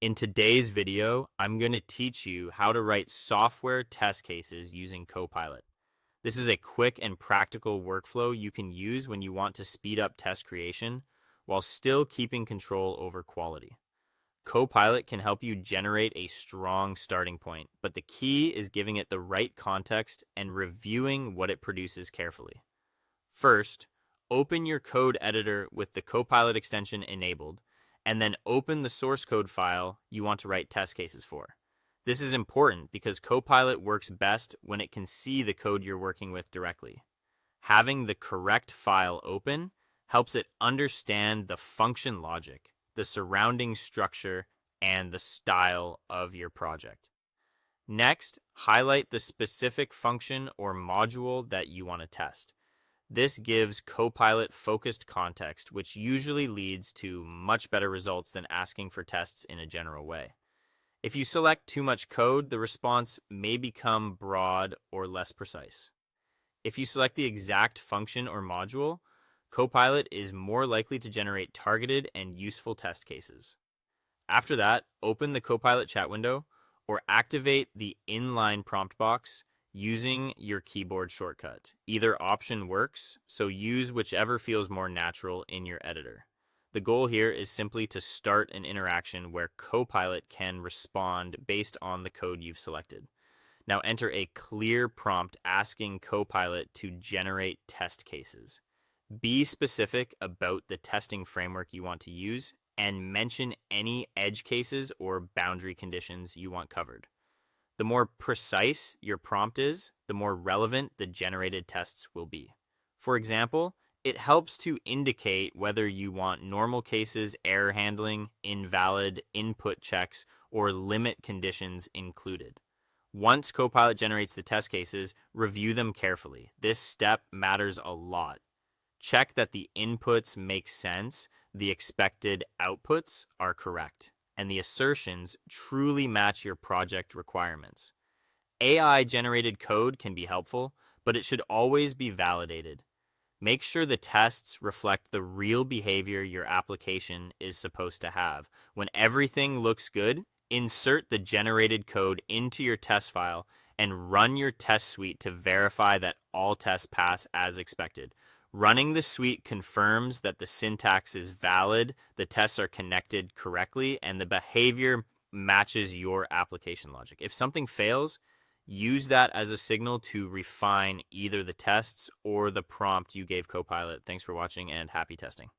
In today's video, I'm going to teach you how to write software test cases using Copilot. This is a quick and practical workflow you can use when you want to speed up test creation while still keeping control over quality. Copilot can help you generate a strong starting point, but the key is giving it the right context and reviewing what it produces carefully. First, open your code editor with the Copilot extension enabled, and then open the source code file you want to write test cases for. This is important because Copilot works best when it can see the code you're working with directly. Having the correct file open helps it understand the function logic, the surrounding structure, and the style of your project. Next, highlight the specific function or module that you want to test. This gives Copilot focused context, which usually leads to much better results than asking for tests in a general way. If you select too much code, the response may become broad or less precise. If you select the exact function or module, Copilot is more likely to generate targeted and useful test cases. After that, open the Copilot chat window or activate the inline prompt box using your keyboard shortcut. Either option works, so use whichever feels more natural in your editor. The goal here is simply to start an interaction where Copilot can respond based on the code you've selected. Now enter a clear prompt asking Copilot to generate test cases. Be specific about the testing framework you want to use and mention any edge cases or boundary conditions you want covered. The more precise your prompt is, the more relevant the generated tests will be. For example, it helps to indicate whether you want normal cases, error handling, invalid input checks, or limit conditions included. Once Copilot generates the test cases, review them carefully. This step matters a lot. Check that the inputs make sense, the expected outputs are correct, and the assertions truly match your project requirements. AI-generated code can be helpful, but it should always be validated. Make sure the tests reflect the real behavior your application is supposed to have. When everything looks good, insert the generated code into your test file and run your test suite to verify that all tests pass as expected. Running the suite confirms that the syntax is valid, the tests are connected correctly, and the behavior matches your application logic. If something fails, use that as a signal to refine either the tests or the prompt you gave Copilot. Thanks for watching and happy testing.